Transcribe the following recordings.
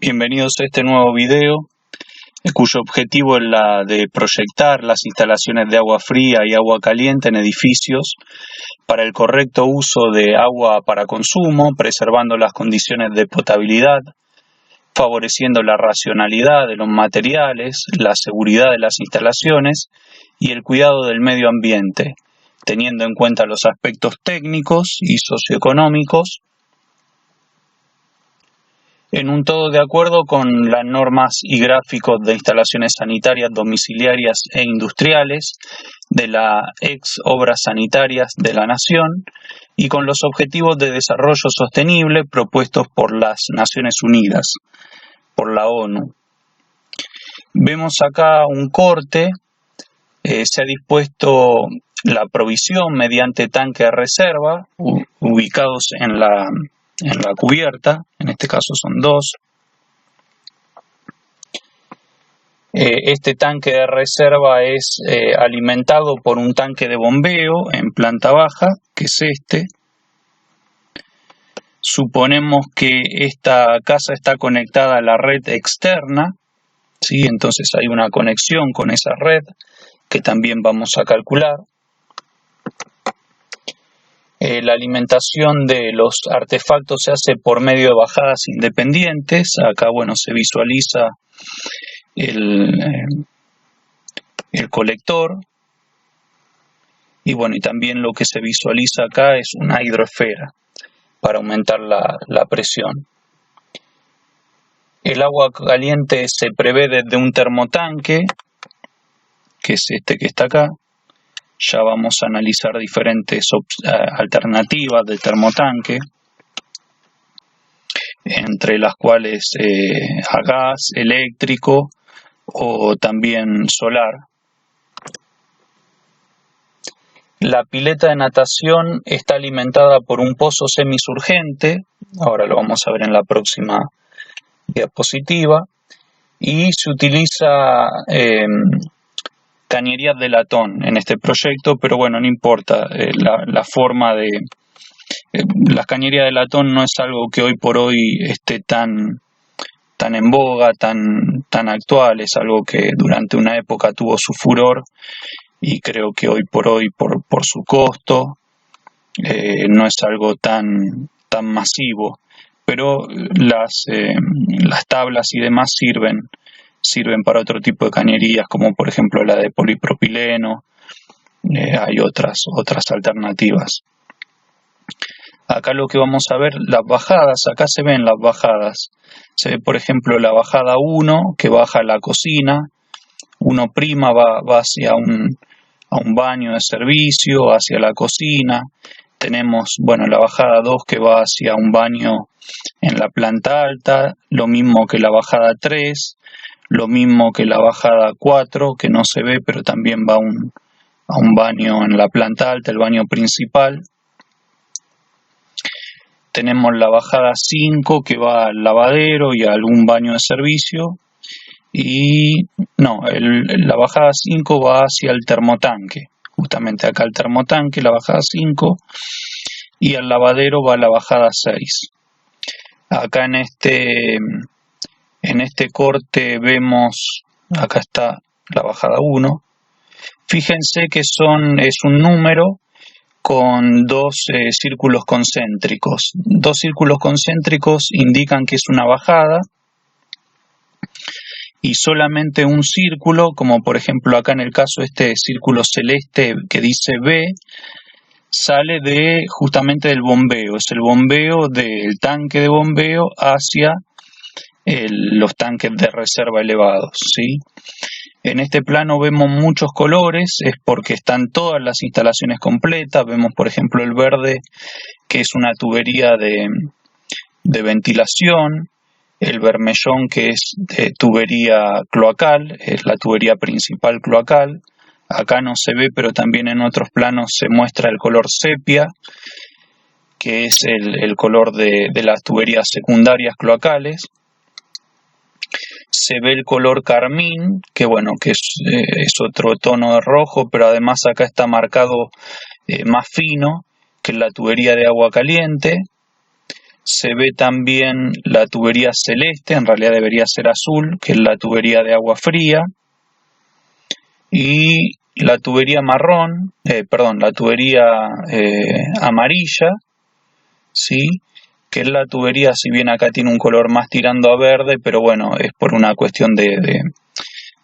Bienvenidos a este nuevo video, cuyo objetivo es la de proyectar las instalaciones de agua fría y agua caliente en edificios para el correcto uso de agua para consumo, preservando las condiciones de potabilidad, favoreciendo la racionalidad de los materiales, la seguridad de las instalaciones y el cuidado del medio ambiente, teniendo en cuenta los aspectos técnicos y socioeconómicos, en un todo de acuerdo con las normas y gráficos de instalaciones sanitarias domiciliarias e industriales de la ex Obras Sanitarias de la Nación y con los objetivos de desarrollo sostenible propuestos por las Naciones Unidas, por la ONU. Vemos acá un corte, se ha dispuesto la provisión mediante tanques de reserva ubicados en la cubierta, en este caso son dos. Este tanque de reserva es alimentado por un tanque de bombeo en planta baja, que es este. Suponemos que esta casa está conectada a la red externa, ¿sí? Entonces hay una conexión con esa red que también vamos a calcular. La alimentación de los artefactos se hace por medio de bajadas independientes. Acá, bueno, se visualiza el colector. Y bueno, y también lo que se visualiza acá es una hidroesfera para aumentar la presión. El agua caliente se prevé desde un termotanque, que es este que está acá. Ya vamos a analizar diferentes alternativas de termotanque, entre las cuales a gas, eléctrico o también solar. La pileta de natación está alimentada por un pozo semisurgente, ahora lo vamos a ver en la próxima diapositiva, y se utiliza cañerías de latón en este proyecto, pero bueno, no importa, la forma de... las cañerías de latón no es algo que hoy por hoy esté tan en boga, tan actual, es algo que durante una época tuvo su furor y creo que hoy por hoy, por su costo, no es algo tan masivo, pero las tablas y demás sirven para otro tipo de cañerías, como por ejemplo la de polipropileno. Hay otras alternativas. Acá lo que vamos a ver, las bajadas, acá se ven las bajadas. Se ve por ejemplo la bajada 1 que baja a la cocina, 1' va hacia a un baño de servicio, hacia la cocina. Tenemos, bueno, la bajada 2 que va hacia un baño en la planta alta, lo mismo que la bajada 3, lo mismo que la bajada 4, que no se ve, pero también va a un baño en la planta alta, el baño principal. Tenemos la bajada 5 que va al lavadero y a algún baño de servicio. Y no, la bajada 5 va hacia el termotanque, justamente acá el termotanque, la bajada 5, y al lavadero va la bajada 6. Acá en este corte vemos, acá está la bajada 1. Fíjense que es un número con dos círculos concéntricos. Dos círculos concéntricos indican que es una bajada, y solamente un círculo, como por ejemplo acá en el caso este círculo celeste que dice B, sale justamente del bombeo. Es el bombeo del tanque de bombeo hacia los tanques de reserva elevados, ¿sí? En este plano vemos muchos colores, es porque están todas las instalaciones completas. Vemos por ejemplo el verde, que es una tubería de ventilación, el bermellón, que es de tubería cloacal, es la tubería principal cloacal. Acá no se ve, pero también en otros planos se muestra el color sepia, que es el color de las tuberías secundarias cloacales. Se ve el color carmín, que bueno, que es otro tono de rojo, pero además acá está marcado más fino, que es la tubería de agua caliente. Se ve también la tubería celeste, en realidad debería ser azul, que es la tubería de agua fría, y la tubería la tubería amarilla, ¿sí? Que es la tubería, si bien acá tiene un color más tirando a verde, pero bueno, es por una cuestión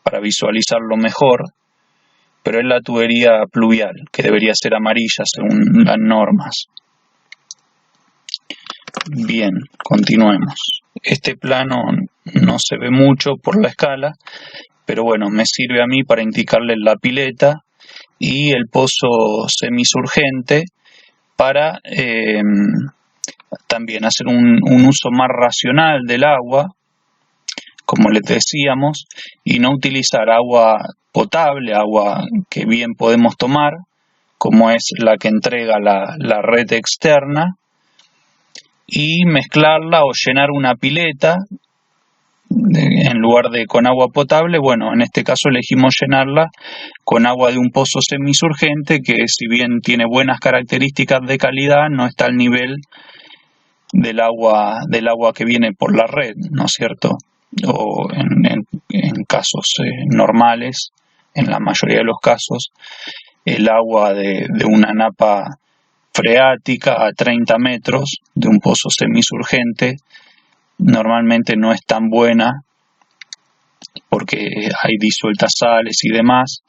para visualizarlo mejor, pero es la tubería pluvial, que debería ser amarilla según las normas. Bien, continuemos. Este plano no se ve mucho por la escala, pero bueno, me sirve a mí para indicarle la pileta y el pozo semisurgente para también hacer un uso más racional del agua, como les decíamos, y no utilizar agua potable, agua que bien podemos tomar, como es la que entrega la red externa, y mezclarla o llenar una pileta en lugar de con agua potable. Bueno, en este caso elegimos llenarla con agua de un pozo semisurgente que, si bien tiene buenas características de calidad, no está al nivel del agua que viene por la red, ¿no es cierto? O en casos normales, en la mayoría de los casos, el agua de una napa freática a 30 metros de un pozo semisurgente normalmente no es tan buena porque hay disueltas sales y demás,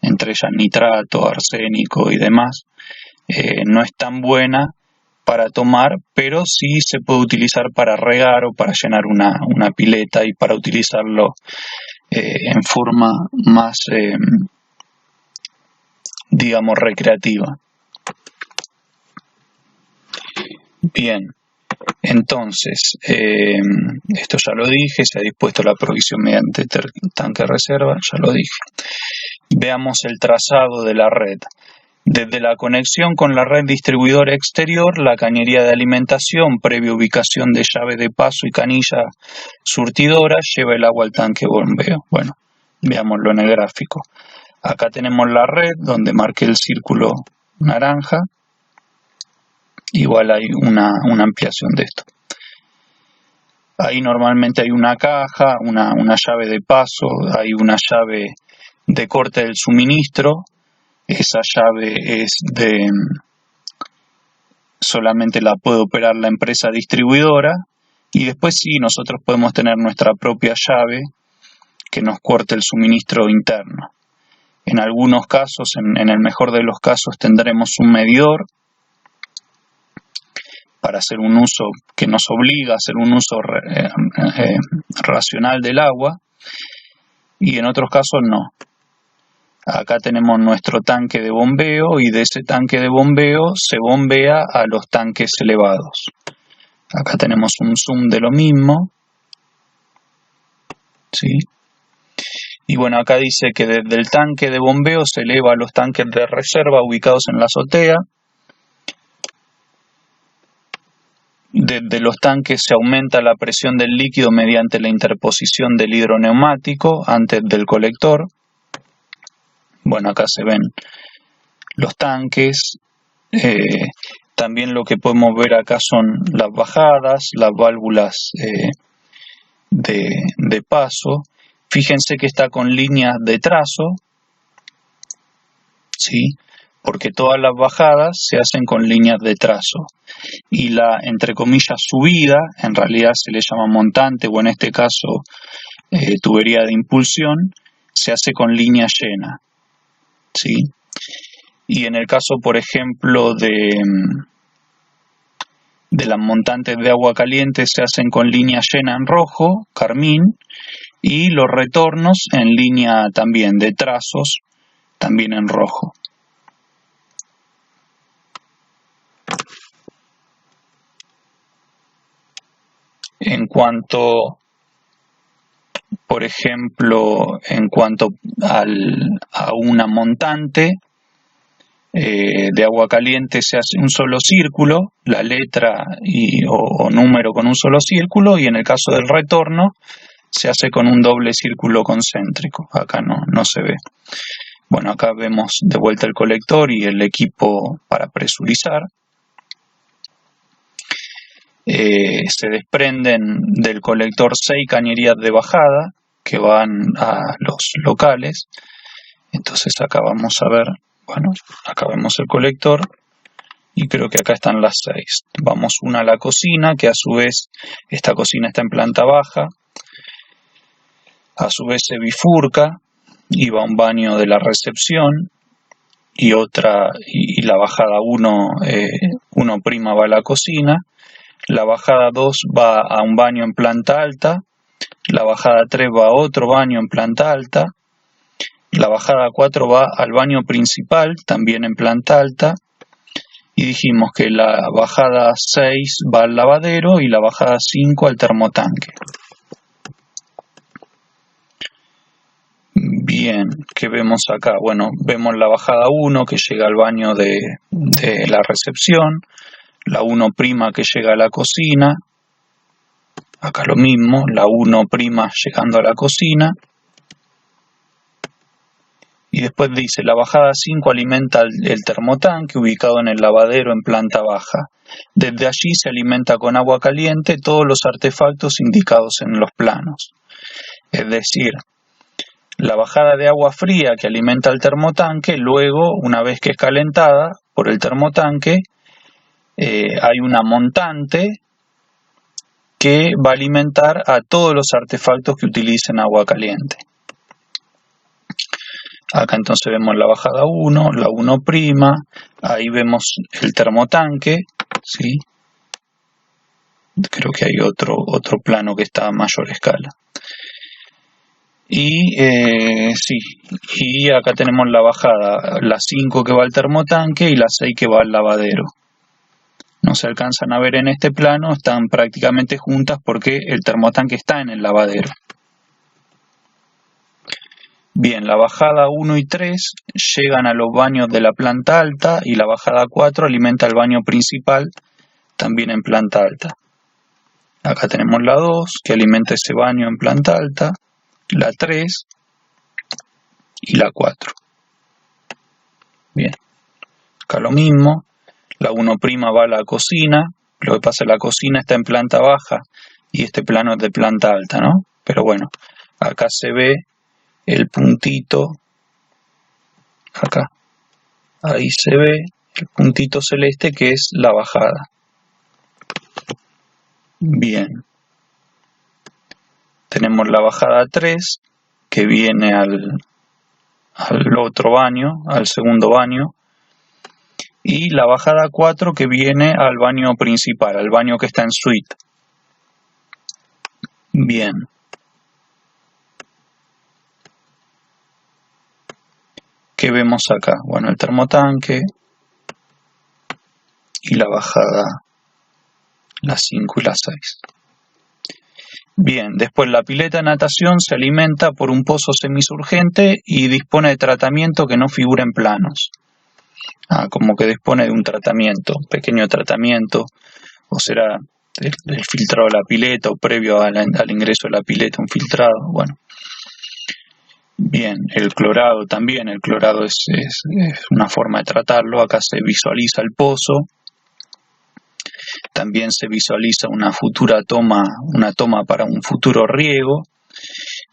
entre ellas nitrato, arsénico y demás. No es tan buena para tomar, pero sí se puede utilizar para regar o para llenar una pileta y para utilizarlo en forma más, digamos, recreativa. Bien, entonces, esto ya lo dije, se ha dispuesto la provisión mediante tanque reserva, ya lo dije. Veamos el trazado de la red. Desde la conexión con la red distribuidora exterior, la cañería de alimentación, previa ubicación de llave de paso y canilla surtidora, lleva el agua al tanque bombeo. Bueno, veámoslo en el gráfico. Acá tenemos la red, donde marqué el círculo naranja. Igual hay una ampliación de esto. Ahí normalmente hay una caja, una llave de paso, hay una llave de corte del suministro. Esa llave solamente la puede operar la empresa distribuidora, y después sí, nosotros podemos tener nuestra propia llave que nos corte el suministro interno. En algunos casos, en el mejor de los casos, tendremos un medidor para hacer un uso que nos obliga a hacer un uso racional del agua, y en otros casos no. Acá tenemos nuestro tanque de bombeo, y de ese tanque de bombeo se bombea a los tanques elevados. Acá tenemos un zoom de lo mismo, ¿sí? Y bueno, acá dice que desde el tanque de bombeo se eleva a los tanques de reserva ubicados en la azotea. Desde los tanques se aumenta la presión del líquido mediante la interposición del hidroneumático antes del colector. Bueno, acá se ven los tanques. También lo que podemos ver acá son las bajadas, las válvulas de paso. Fíjense que está con líneas de trazo, ¿sí? Porque todas las bajadas se hacen con líneas de trazo. Y la, entre comillas, subida, en realidad se le llama montante, o en este caso tubería de impulsión, se hace con línea llena, ¿sí? Y en el caso, por ejemplo, de las montantes de agua caliente, se hacen con línea llena en rojo, carmín, y los retornos en línea también de trazos, también en rojo. En cuanto, por ejemplo, a una montante de agua caliente, se hace un solo círculo, la letra o número con un solo círculo, y en el caso del retorno se hace con un doble círculo concéntrico. Acá no se ve. Bueno, acá vemos de vuelta el colector y el equipo para presurizar. se desprenden del colector 6 cañerías de bajada que van a los locales. Entonces acá vamos a ver, bueno, acá vemos el colector y creo que acá están las 6. Vamos una a la cocina, que a su vez esta cocina está en planta baja, a su vez se bifurca y va a un baño de la recepción y otra, y la bajada 1 va a la cocina, la bajada 2 va a un baño en planta alta, la bajada 3 va a otro baño en planta alta, la bajada 4 va al baño principal, también en planta alta, y dijimos que la bajada 6 va al lavadero y la bajada 5 al termotanque. Bien, ¿qué vemos acá? Bueno, vemos la bajada 1 que llega al baño de la recepción, la 1' que llega a la cocina, acá lo mismo, la 1' llegando a la cocina, y después dice, la bajada 5 alimenta el termotanque ubicado en el lavadero en planta baja. Desde allí se alimenta con agua caliente todos los artefactos indicados en los planos. Es decir, la bajada de agua fría que alimenta el termotanque, luego, una vez que es calentada por el termotanque, hay una montante que va a alimentar a todos los artefactos que utilicen agua caliente. Acá entonces vemos la bajada 1, la 1', ahí vemos el termotanque, ¿sí? Creo que hay otro plano que está a mayor escala. Y sí, y acá tenemos la bajada, la 5 que va al termotanque y la 6 que va al lavadero. No se alcanzan a ver en este plano, están prácticamente juntas porque el termotanque está en el lavadero. Bien, la bajada 1 y 3 llegan a los baños de la planta alta y la bajada 4 alimenta el baño principal, también en planta alta. Acá tenemos la 2 que alimenta ese baño en planta alta, la 3 y la 4. Bien, acá lo mismo, la 1' va a la cocina, lo que pasa es que la cocina está en planta baja y este plano es de planta alta, ¿no? Pero bueno, acá se ve el puntito, acá, ahí se ve el puntito celeste que es la bajada. Bien, tenemos la bajada 3 que viene al otro baño, al segundo baño, y la bajada 4 que viene al baño principal, al baño que está en suite. Bien. ¿Qué vemos acá? Bueno, el termotanque y la bajada, la 5 y la 6. Bien, después la pileta de natación se alimenta por un pozo semisurgente y dispone de tratamiento que no figura en planos. Como que dispone de un tratamiento, un pequeño tratamiento, o será el filtrado de la pileta o previo al ingreso de la pileta un filtrado, bueno. Bien, el clorado también, el clorado es una forma de tratarlo, acá se visualiza el pozo, también se visualiza una toma para un futuro riego,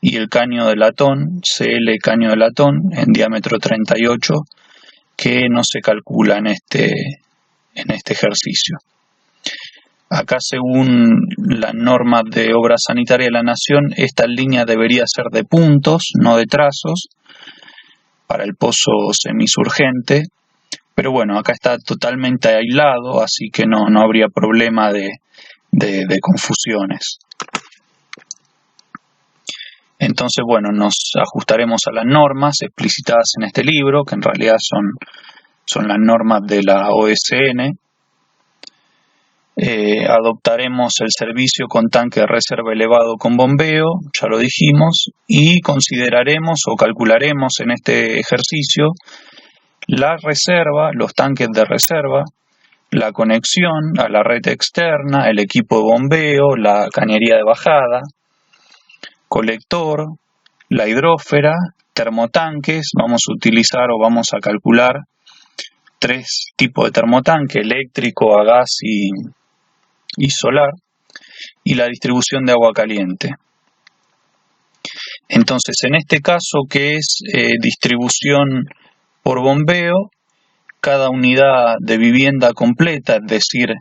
y el caño de latón, Cl caño de latón en diámetro 38, que no se calcula en este ejercicio. Acá, según las normas de Obra Sanitaria de la Nación, esta línea debería ser de puntos, no de trazos, para el pozo semisurgente, pero bueno, acá está totalmente aislado, así que no habría problema de confusiones. Entonces, bueno, nos ajustaremos a las normas explicitadas en este libro, que en realidad son las normas de la OSN. Adoptaremos el servicio con tanque de reserva elevado con bombeo, ya lo dijimos, y consideraremos o calcularemos en este ejercicio la reserva, los tanques de reserva, la conexión a la red externa, el equipo de bombeo, la cañería de bajada, colector, la hidrósfera, termotanques. Vamos a utilizar o vamos a calcular 3 tipos de termotanque, eléctrico, a gas y y solar, y la distribución de agua caliente. Entonces, en este caso, que es distribución por bombeo, cada unidad de vivienda completa, es decir,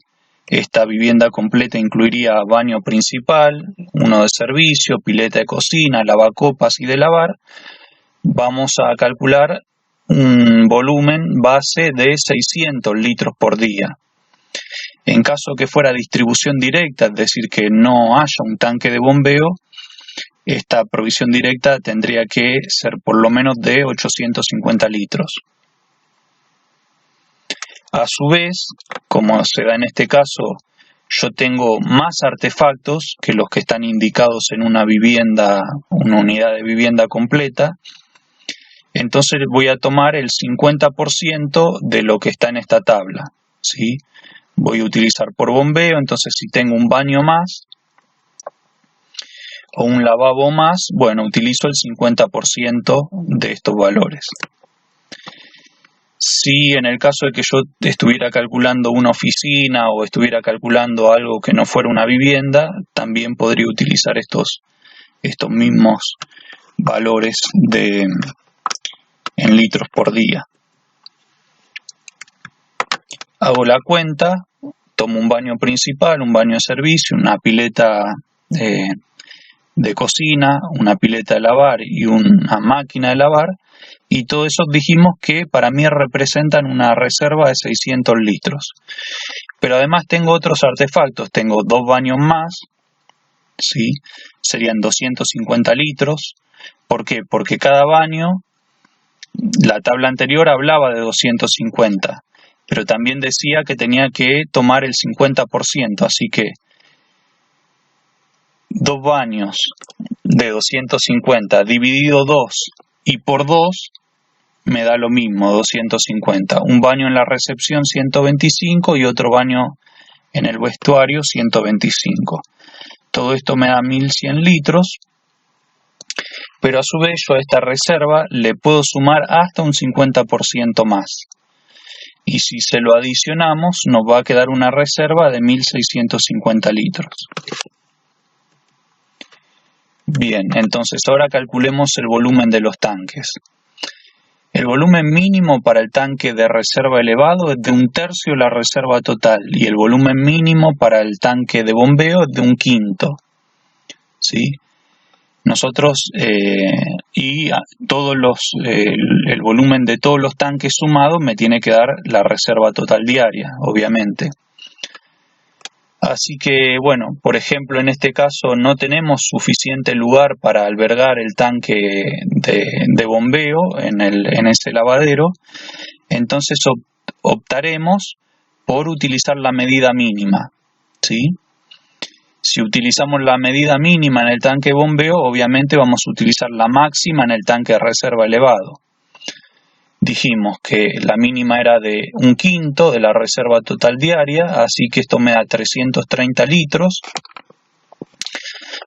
esta vivienda completa incluiría baño principal, uno de servicio, pileta de cocina, lavacopas y de lavar. Vamos a calcular un volumen base de 600 litros por día. En caso que fuera distribución directa, es decir, que no haya un tanque de bombeo, esta provisión directa tendría que ser por lo menos de 850 litros. A su vez, como se da en este caso, yo tengo más artefactos que los que están indicados en una vivienda, una unidad de vivienda completa. Entonces voy a tomar el 50% de lo que está en esta tabla, ¿sí? Voy a utilizar por bombeo, entonces si tengo un baño más o un lavabo más, bueno, utilizo el 50% de estos valores. Si en el caso de que yo estuviera calculando una oficina o estuviera calculando algo que no fuera una vivienda, también podría utilizar estos mismos valores en litros por día. Hago la cuenta, tomo un baño principal, un baño de servicio, una pileta de cocina, una pileta de lavar y una máquina de lavar, y todo eso dijimos que para mí representan una reserva de 600 litros. Pero además tengo otros artefactos, tengo dos baños más, ¿sí? Serían 250 litros. ¿Por qué? Porque cada baño, la tabla anterior hablaba de 250, pero también decía que tenía que tomar el 50%, así que dos baños de 250 dividido 2 y por 2 me da lo mismo, 250. Un baño en la recepción 125 y otro baño en el vestuario 125. Todo esto me da 1100 litros, pero a su vez yo a esta reserva le puedo sumar hasta un 50% más. Y si se lo adicionamos, nos va a quedar una reserva de 1650 litros. Bien, entonces ahora calculemos el volumen de los tanques. El volumen mínimo para el tanque de reserva elevado es de 1/3 la reserva total y el volumen mínimo para el tanque de bombeo es de 1/5. ¿Sí? Nosotros el volumen de todos los tanques sumados me tiene que dar la reserva total diaria, obviamente. Así que, bueno, por ejemplo, en este caso no tenemos suficiente lugar para albergar el tanque de bombeo en ese lavadero, entonces optaremos por utilizar la medida mínima, ¿sí? Si utilizamos la medida mínima en el tanque de bombeo, obviamente vamos a utilizar la máxima en el tanque de reserva elevado. Dijimos que la mínima era de 1/5 de la reserva total diaria, así que esto me da 330 litros.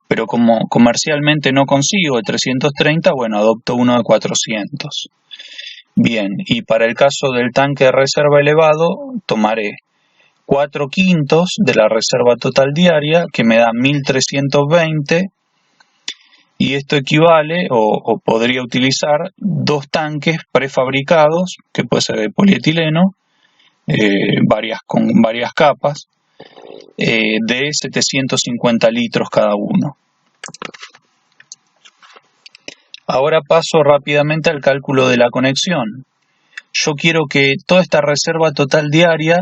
Pero como comercialmente no consigo el 330, bueno, adopto uno de 400. Bien, y para el caso del tanque de reserva elevado, tomaré 4/5 de la reserva total diaria, que me da 1320. Y esto equivale o podría utilizar dos tanques prefabricados, que puede ser de polietileno, con varias capas, de 750 litros cada uno. Ahora paso rápidamente al cálculo de la conexión. Yo quiero que toda esta reserva total diaria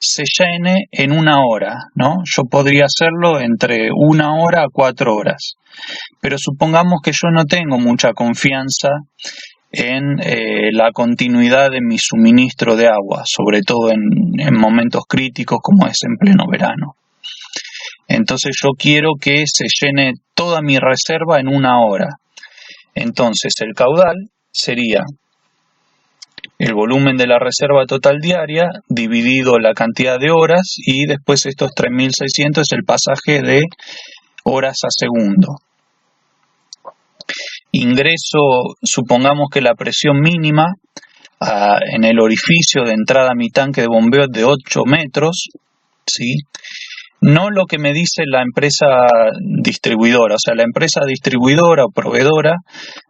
se llene en 1 hora, ¿no? Yo podría hacerlo entre 1 hora a 4 horas. Pero supongamos que yo no tengo mucha confianza en la continuidad de mi suministro de agua, sobre todo en momentos críticos como es en pleno verano. Entonces yo quiero que se llene toda mi reserva en 1 hora. Entonces el caudal sería el volumen de la reserva total diaria dividido la cantidad de horas y después estos 3600 es el pasaje de horas a segundo. Ingreso, supongamos que la presión mínima en el orificio de entrada a mi tanque de bombeo es de 8 metros, ¿sí? no lo que me dice la empresa distribuidora. O sea, la empresa distribuidora o proveedora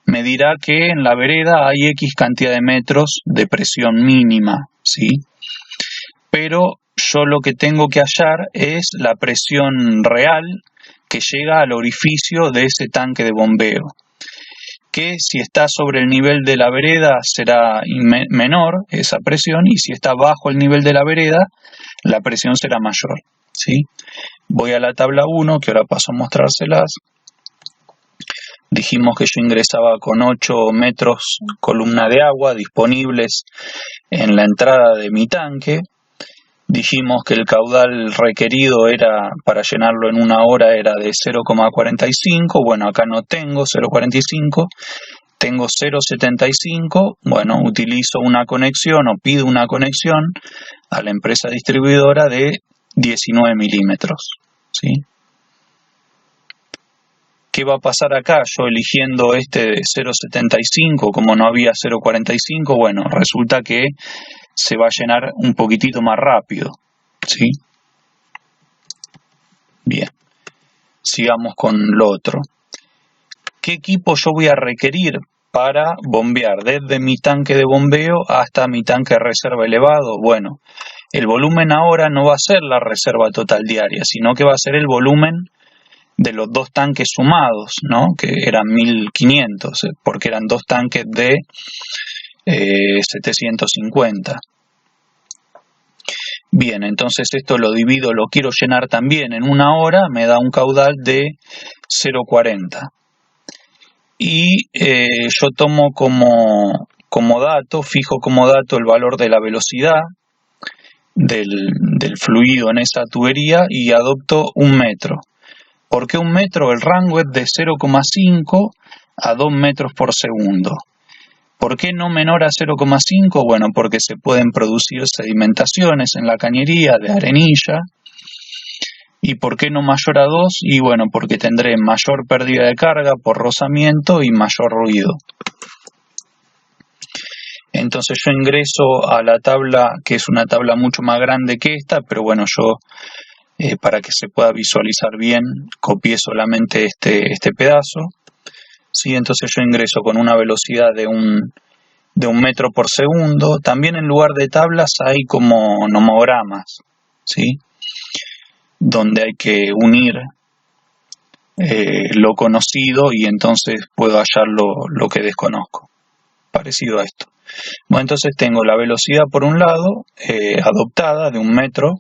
me dirá que en la vereda hay X cantidad de metros de presión mínima, ¿sí? Pero yo lo que tengo que hallar es la presión real que llega al orificio de ese tanque de bombeo, que si está sobre el nivel de la vereda será menor esa presión, y si está bajo el nivel de la vereda la presión será mayor, ¿sí? Voy a la tabla 1, que ahora paso a mostrárselas. Dijimos que yo ingresaba con 8 metros columna de agua disponibles en la entrada de mi tanque. Dijimos que el caudal requerido era para llenarlo en una hora era de 0,45. Bueno, acá no tengo 0,45, tengo 0,75. Bueno, utilizo una conexión o pido una conexión a la empresa distribuidora de 19 milímetros, ¿sí? ¿Qué va a pasar acá? Yo eligiendo este de 0,75, como no había 0,45, bueno, resulta que se va a llenar un poquitito más rápido, ¿sí? Bien, sigamos con lo otro. ¿Qué equipo yo voy a requerir para bombear desde mi tanque de bombeo hasta mi tanque de reserva elevado? Bueno, el volumen ahora no va a ser la reserva total diaria, sino que va a ser el volumen de los dos tanques sumados, ¿no? Que eran 1500, porque eran dos tanques de 750. Bien, entonces esto lo divido, lo quiero llenar también en una hora, me da un caudal de 0,40. Y yo tomo como dato, fijo como dato el valor de la velocidad del fluido en esa tubería y adopto 1 metro. ¿Por qué 1 metro? El rango es de 0,5 a 2 metros por segundo. ¿Por qué no menor a 0,5? Bueno, porque se pueden producir sedimentaciones en la cañería de arenilla. ¿Y por qué no mayor a 2? Y bueno, porque tendré mayor pérdida de carga por rozamiento y mayor ruido. Entonces yo ingreso a la tabla, que es una tabla mucho más grande que esta, pero bueno, yo para que se pueda visualizar bien, copié solamente este pedazo. ¿Sí? Entonces yo ingreso con una velocidad de 1 metro por segundo. También en lugar de tablas hay como nomogramas, ¿sí? Donde hay que unir lo conocido y entonces puedo hallar lo que desconozco, parecido a esto. Bueno, entonces tengo la velocidad por un lado, adoptada de 1 metro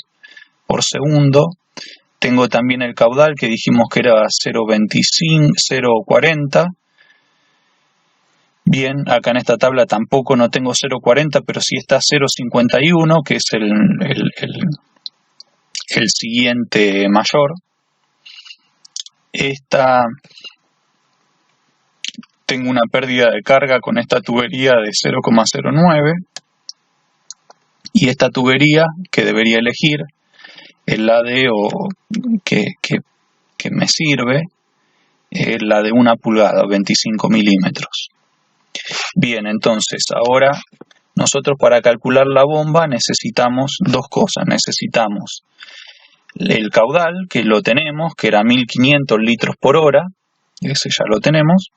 por segundo. Tengo también el caudal que dijimos que era 0,25, 0,40. Bien, acá en esta tabla tampoco no tengo 0,40, pero sí está 0,51, que es el siguiente mayor. Tengo una pérdida de carga con esta tubería de 0,09. Y esta tubería que debería elegir es la de, que me sirve, es la de 1 pulgada, 25 milímetros. Bien, entonces ahora nosotros para calcular la bomba necesitamos dos cosas. Necesitamos el caudal, que lo tenemos, que era 1500 litros por hora, ese ya lo tenemos,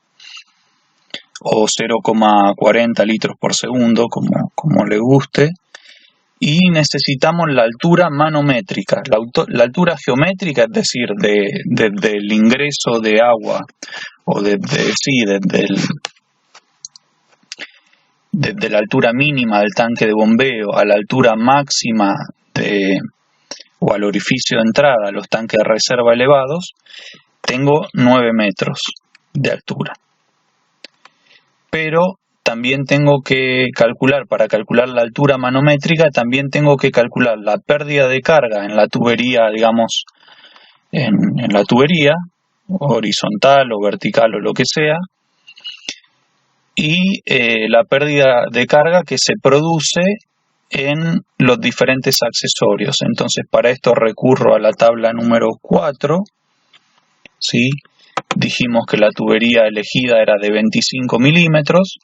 o 0,40 litros por segundo, como le guste. Y necesitamos la altura manométrica, la altura geométrica, es decir, desde el ingreso de agua, o desde la altura mínima del tanque de bombeo a la altura máxima o al orificio de entrada a los tanques de reserva elevados, tengo 9 metros de altura. Pero también tengo que calcular, para calcular la altura manométrica, también tengo que calcular la pérdida de carga en la tubería, digamos, en la tubería, horizontal o vertical o lo que sea, y la pérdida de carga que se produce en los diferentes accesorios. Entonces para esto recurro a la tabla número 4, ¿sí? Dijimos que la tubería elegida era de 25 milímetros.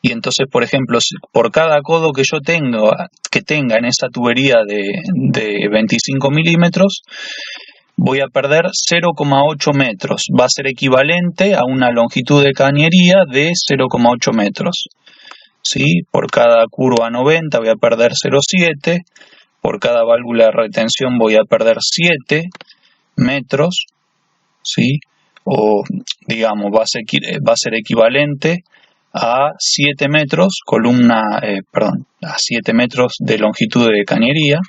Y entonces, por ejemplo, por cada codo que yo tenga en esa tubería de 25 milímetros, voy a perder 0,8 metros. Va a ser equivalente a una longitud de cañería de 0,8 metros. ¿Sí? Por cada curva 90 voy a perder 0,7. Por cada válvula de retención voy a perder 7 metros. ¿Sí? O digamos, va a ser equivalente a 7 metros a 7 metros de longitud de cañería.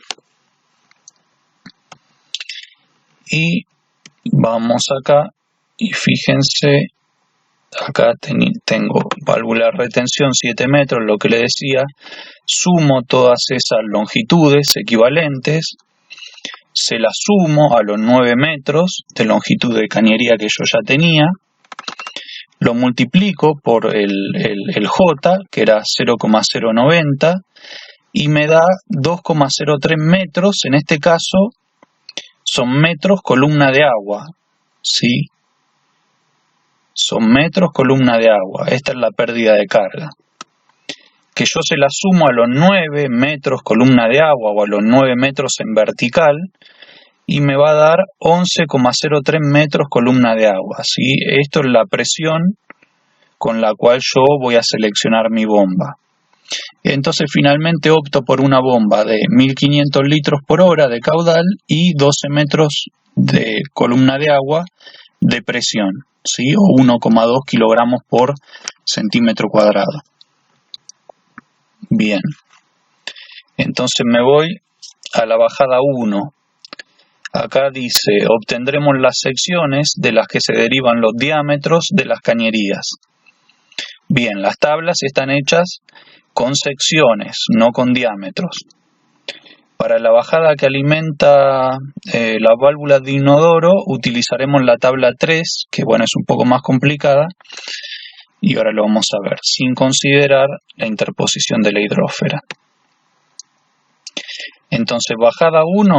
Y vamos acá y fíjense, acá tengo válvula de retención 7 metros, lo que le decía, sumo todas esas longitudes equivalentes, se las sumo a los 9 metros de longitud de cañería que yo ya tenía, lo multiplico por el J, que era 0,090, y me da 2,03 metros. En este caso son metros columna de agua, ¿sí? Son metros columna de agua. Esta es la pérdida de carga. Que yo se la sumo a los 9 metros columna de agua o a los 9 metros en vertical, y me va a dar 11,03 metros columna de agua, ¿sí? Esto es la presión con la cual yo voy a seleccionar mi bomba. Entonces finalmente opto por una bomba de 1500 litros por hora de caudal y 12 metros de columna de agua de presión, ¿sí? O 1,2 kilogramos por centímetro cuadrado. Bien, entonces me voy a la bajada 1. Acá dice, obtendremos las secciones de las que se derivan los diámetros de las cañerías. Bien, las tablas están hechas con secciones, no con diámetros. Para la bajada que alimenta las válvulas de inodoro utilizaremos la tabla 3, que bueno, es un poco más complicada, y ahora lo vamos a ver, sin considerar la interposición de la hidrósfera. Entonces, bajada 1,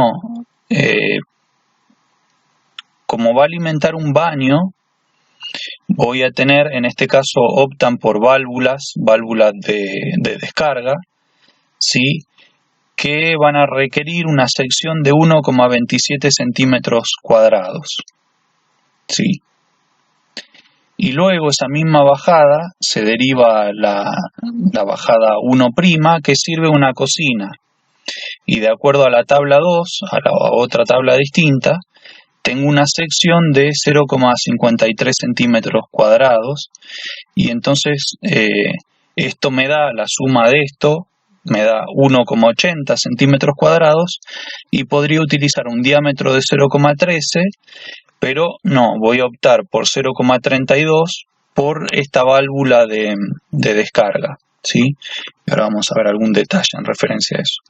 como va a alimentar un baño, voy a tener, en este caso optan por válvulas de descarga, ¿sí? Que van a requerir una sección de 1,27 centímetros cuadrados, ¿sí? Y luego esa misma bajada se deriva la bajada 1', que sirve una cocina. Y de acuerdo a la tabla 2, a la otra tabla distinta, tengo una sección de 0,53 centímetros cuadrados. Y entonces esto me da, la suma de esto, me da 1,80 centímetros cuadrados y podría utilizar un diámetro de 0,13, pero no, voy a optar por 0,32 por esta válvula de descarga, ¿sí? Y ahora vamos a ver algún detalle en referencia a eso.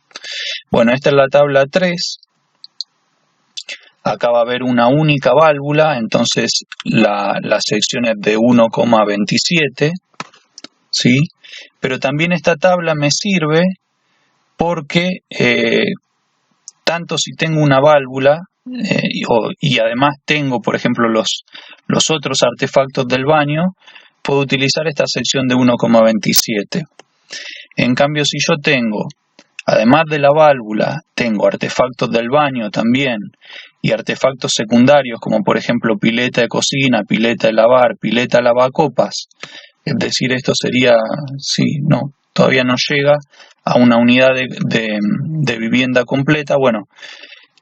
Bueno, esta es la tabla 3. Acá va a haber una única válvula, entonces la sección es de 1,27, ¿sí? Pero también esta tabla me sirve porque tanto si tengo una válvula y además tengo, por ejemplo, los otros artefactos del baño, puedo utilizar esta sección de 1,27. En cambio, si yo tengo, además de la válvula, tengo artefactos del baño también y artefactos secundarios como por ejemplo pileta de cocina, pileta de lavar, pileta lavacopas, es decir, esto sería, sí, no, todavía no llega a una unidad de vivienda completa. Bueno,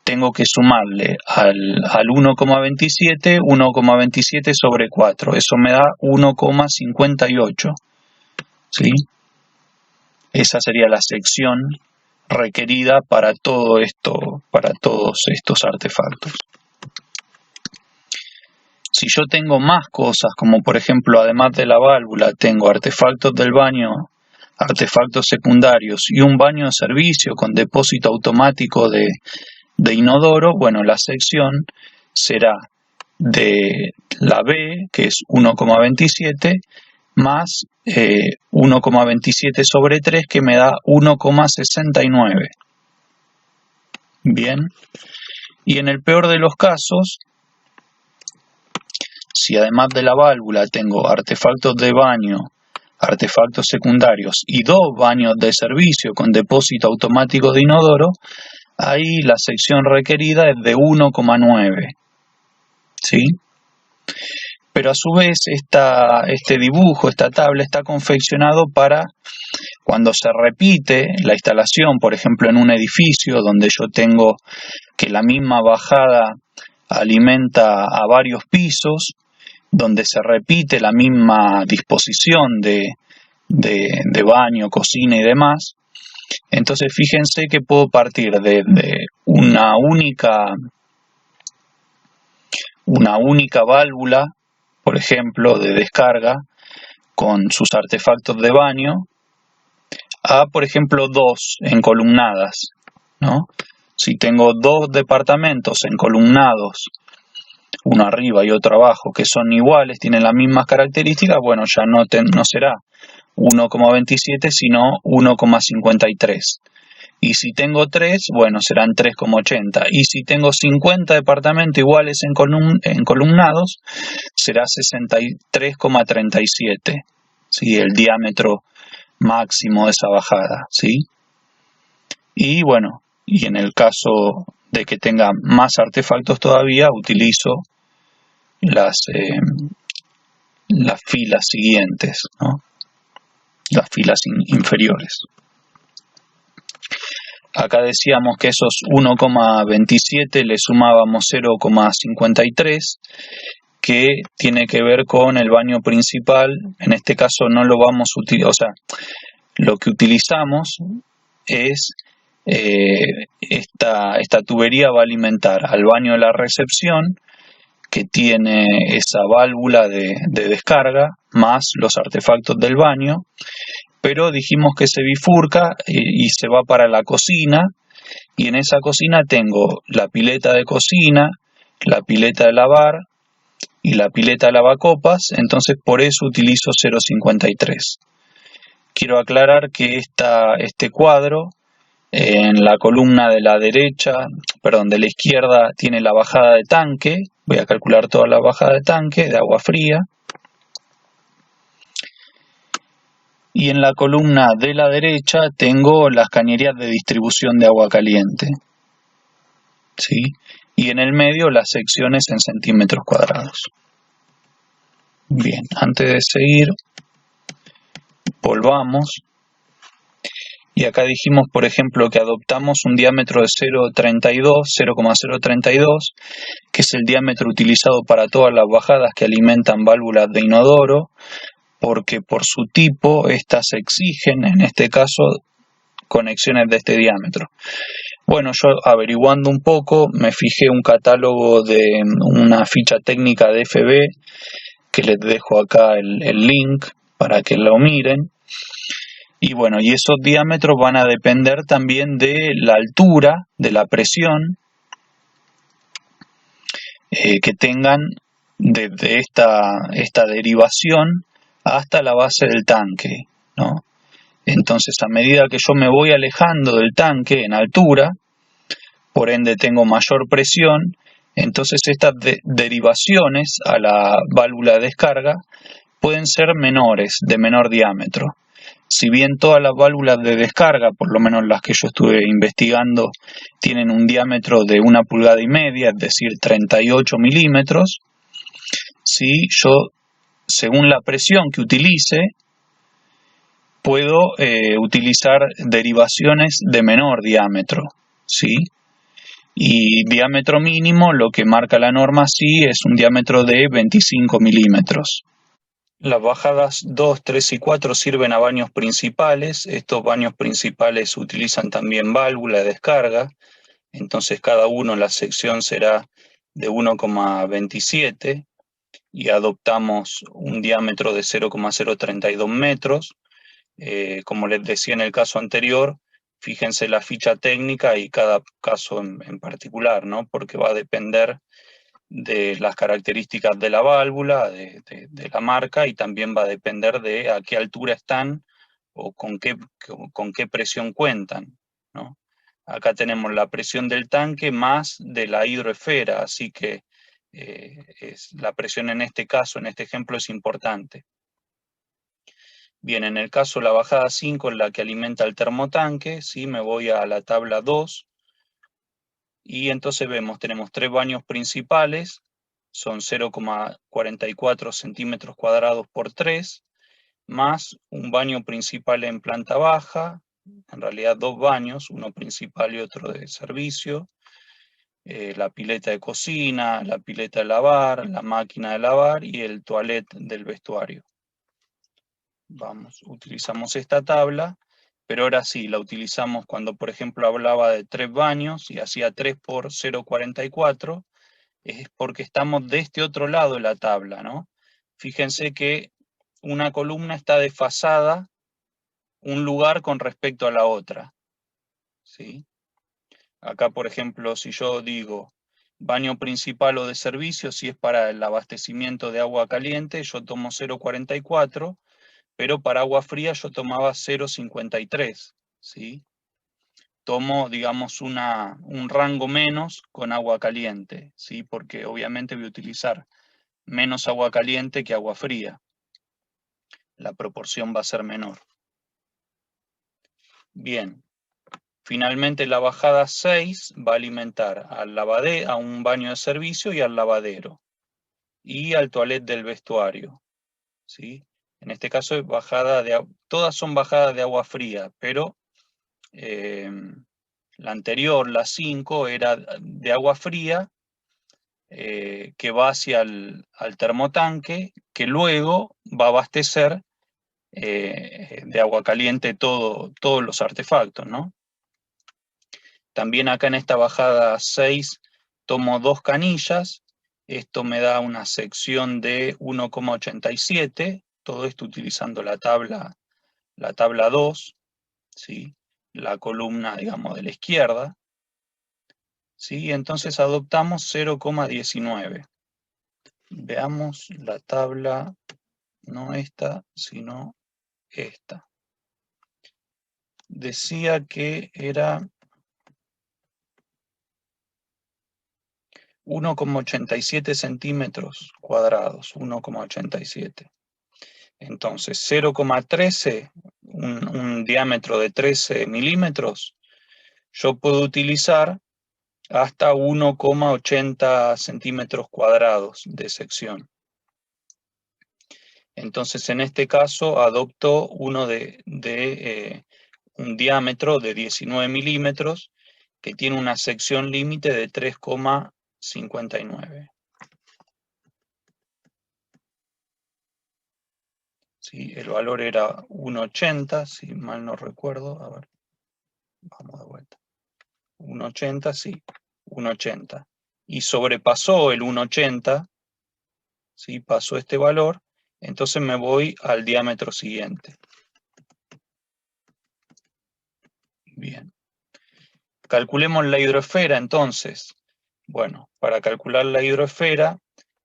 tengo que sumarle al 1,27, 1,27 sobre 4. Eso me da 1,58. ¿Sí? Esa sería la sección requerida para todo esto, para todos estos artefactos. Si yo tengo más cosas, como por ejemplo, además de la válvula, tengo artefactos del baño, artefactos secundarios y un baño de servicio con depósito automático de inodoro, bueno, la sección será de la B, que es 1,27, más 1,27 sobre 3, que me da 1,69. Bien. Y en el peor de los casos, si además de la válvula tengo artefactos de baño, artefactos secundarios y 2 baños de servicio con depósito automático de inodoro, ahí la sección requerida es de 1,9, ¿sí? Pero a su vez este dibujo, esta tabla, está confeccionado para cuando se repite la instalación, por ejemplo en un edificio donde yo tengo que la misma bajada alimenta a varios pisos, donde se repite la misma disposición de baño, cocina y demás. Entonces fíjense que puedo partir de una única válvula, por ejemplo, de descarga con sus artefactos de baño, a, por ejemplo, 2 encolumnadas, ¿no? Si tengo 2 departamentos encolumnados, uno arriba y otro abajo, que son iguales, tienen las mismas características, bueno, ya no será 1,27, sino 1,53. Y si tengo 3, bueno, serán 3,80. Y si tengo 50 departamentos iguales encolumnados, será 63,37, ¿sí? El diámetro máximo de esa bajada, ¿sí? Y bueno, y en el caso de que tenga más artefactos todavía, utilizo las filas siguientes, ¿no? Las filas inferiores. Acá decíamos que esos 1,27 le sumábamos 0,53, que tiene que ver con el baño principal. En este caso no lo vamos a utilizar, o sea, lo que utilizamos es esta tubería va a alimentar al baño de la recepción, que tiene esa válvula de descarga, más los artefactos del baño, pero dijimos que se bifurca y se va para la cocina, y en esa cocina tengo la pileta de cocina, la pileta de lavar y la pileta de lavacopas, entonces por eso utilizo 0,53. Quiero aclarar que este cuadro en la columna de la derecha, perdón, de la izquierda, tiene la bajada de tanque. Voy a calcular toda la bajada de tanque de agua fría. Y en la columna de la derecha tengo las cañerías de distribución de agua caliente, ¿sí? Y en el medio las secciones en centímetros cuadrados. Bien, antes de seguir, volvamos. Y acá dijimos, por ejemplo, que adoptamos un diámetro de 0,032, que es el diámetro utilizado para todas las bajadas que alimentan válvulas de inodoro, porque por su tipo estas exigen, en este caso, conexiones de este diámetro. Bueno, yo averiguando un poco, me fijé un catálogo de una ficha técnica de FB, que les dejo acá el link para que lo miren. Y bueno, y esos diámetros van a depender también de la altura, de la presión que tengan desde esta derivación hasta la base del tanque, ¿no? Entonces, a medida que yo me voy alejando del tanque en altura, por ende tengo mayor presión, entonces estas derivaciones a la válvula de descarga pueden ser menores, de menor diámetro. Si bien todas las válvulas de descarga, por lo menos las que yo estuve investigando, tienen un diámetro de 1,5 pulgadas, es decir, 38 milímetros, si yo, según la presión que utilice, puedo utilizar derivaciones de menor diámetro, ¿sí? Y diámetro mínimo, lo que marca la norma, sí, es un diámetro de 25 milímetros. Las bajadas 2, 3 y 4 sirven a baños principales. Estos baños principales utilizan también válvula de descarga. Entonces cada uno en la sección será de 1,27 y adoptamos un diámetro de 0,032 metros. Como les decía en el caso anterior, fíjense la ficha técnica y cada caso en particular, ¿no? Porque va a depender de las características de la válvula, de la marca, y también va a depender de a qué altura están o con qué presión cuentan, ¿no? Acá tenemos la presión del tanque más de la hidroesfera, así que la presión en este caso, en este ejemplo, es importante. Bien, en el caso de la bajada 5, la que alimenta el termotanque, ¿sí? Me voy a la tabla 2, y entonces tenemos 3 baños principales, son 0,44 centímetros cuadrados por 3, más un baño principal en planta baja, en realidad 2 baños, uno principal y otro de servicio, la pileta de cocina, la pileta de lavar, la máquina de lavar y el toilet del vestuario. Utilizamos esta tabla, pero ahora sí, la utilizamos cuando, por ejemplo, hablaba de 3 baños y hacía 3 por 0,44, es porque estamos de este otro lado de la tabla, ¿no? Fíjense que una columna está desfasada un lugar con respecto a la otra, ¿sí? Acá, por ejemplo, si yo digo baño principal o de servicio, si es para el abastecimiento de agua caliente, yo tomo 0,44, pero para agua fría yo tomaba 0,53, ¿sí? Tomo, digamos, un rango menos con agua caliente, ¿sí? Porque obviamente voy a utilizar menos agua caliente que agua fría. La proporción va a ser menor. Bien, finalmente la bajada 6 va a alimentar a un baño de servicio y al lavadero, y al toilet del vestuario, ¿sí? En este caso es todas son bajadas de agua fría, pero la anterior, la 5, era de agua fría, que va hacia al termotanque, que luego va a abastecer de agua caliente todos los artefactos, ¿no? También acá en esta bajada 6 tomo 2 canillas, esto me da una sección de 1,87, todo esto utilizando la tabla 2, ¿sí? La columna, digamos, de la izquierda, ¿sí? Entonces adoptamos 0,19. Veamos la tabla, no esta, sino esta. Decía que era 1,87 centímetros cuadrados, 1,87. Entonces 0,13, un diámetro de 13 milímetros, yo puedo utilizar hasta 1,80 centímetros cuadrados de sección. Entonces en este caso adopto uno de un diámetro de 19 milímetros que tiene una sección límite de 3,59. ¿Sí? El valor era 1,80, si mal no recuerdo. A ver, vamos de vuelta. 1,80, sí, 1,80. Y sobrepasó el 1,80, ¿sí? Pasó este valor, entonces me voy al diámetro siguiente. Bien. Calculemos la hidroesfera entonces. Bueno, para calcular la hidroesfera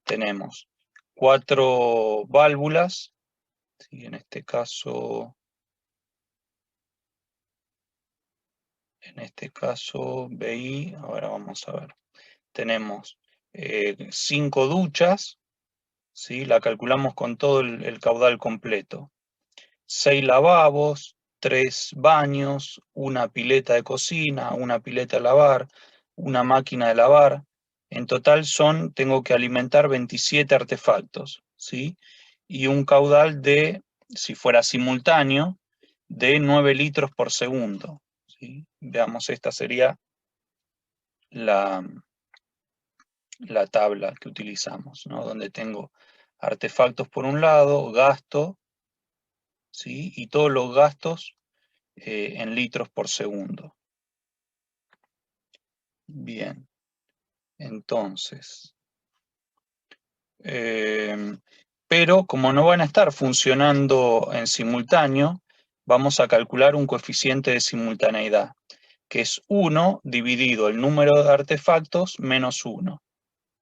tenemos 4 válvulas, ¿sí? En este caso BI, ahora vamos a ver. Tenemos 5 duchas, ¿sí? La calculamos con todo el caudal completo. 6 lavabos, 3 baños, una pileta de cocina, una pileta de lavar, una máquina de lavar. En total tengo que alimentar 27 artefactos, ¿sí? Y un caudal de, si fuera simultáneo, de 9 litros por segundo, ¿sí? Veamos, esta sería la tabla que utilizamos, ¿no? Donde tengo artefactos por un lado, gasto, ¿sí? Y todos los gastos en litros por segundo. Bien, entonces, pero como no van a estar funcionando en simultáneo, vamos a calcular un coeficiente de simultaneidad, que es 1 dividido el número de artefactos menos 1,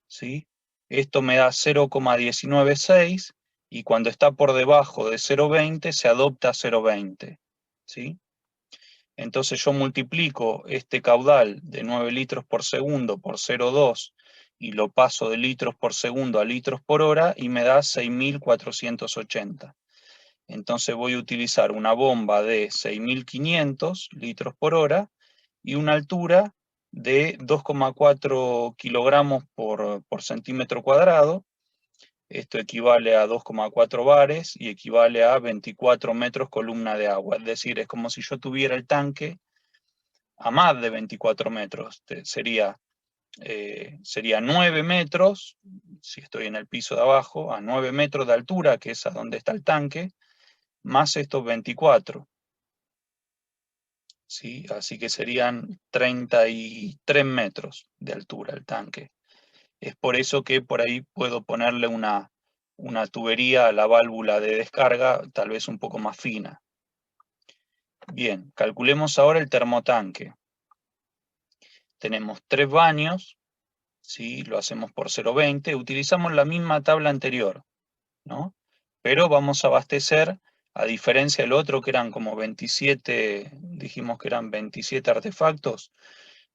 ¿sí? Esto me da 0,196 y cuando está por debajo de 0,20 se adopta 0,20, ¿sí? Entonces yo multiplico este caudal de 9 litros por segundo por 0,2 y lo paso de litros por segundo a litros por hora y me da 6.480. Entonces voy a utilizar una bomba de 6.500 litros por hora y una altura de 2,4 kilogramos por centímetro cuadrado. Esto equivale a 2,4 bares y equivale a 24 metros columna de agua. Es decir, es como si yo tuviera el tanque a más de 24 metros. Sería 9 metros, si estoy en el piso de abajo, a 9 metros de altura, que es a donde está el tanque, más estos 24. ¿Sí? Así que serían 33 metros de altura el tanque. Es por eso que por ahí puedo ponerle una tubería a la válvula de descarga, tal vez un poco más fina. Bien, calculemos ahora el termotanque. Tenemos 3 baños, ¿sí? Lo hacemos por 0,20. Utilizamos la misma tabla anterior, ¿no? Pero vamos a abastecer, a diferencia del otro que eran como 27, dijimos que eran 27 artefactos.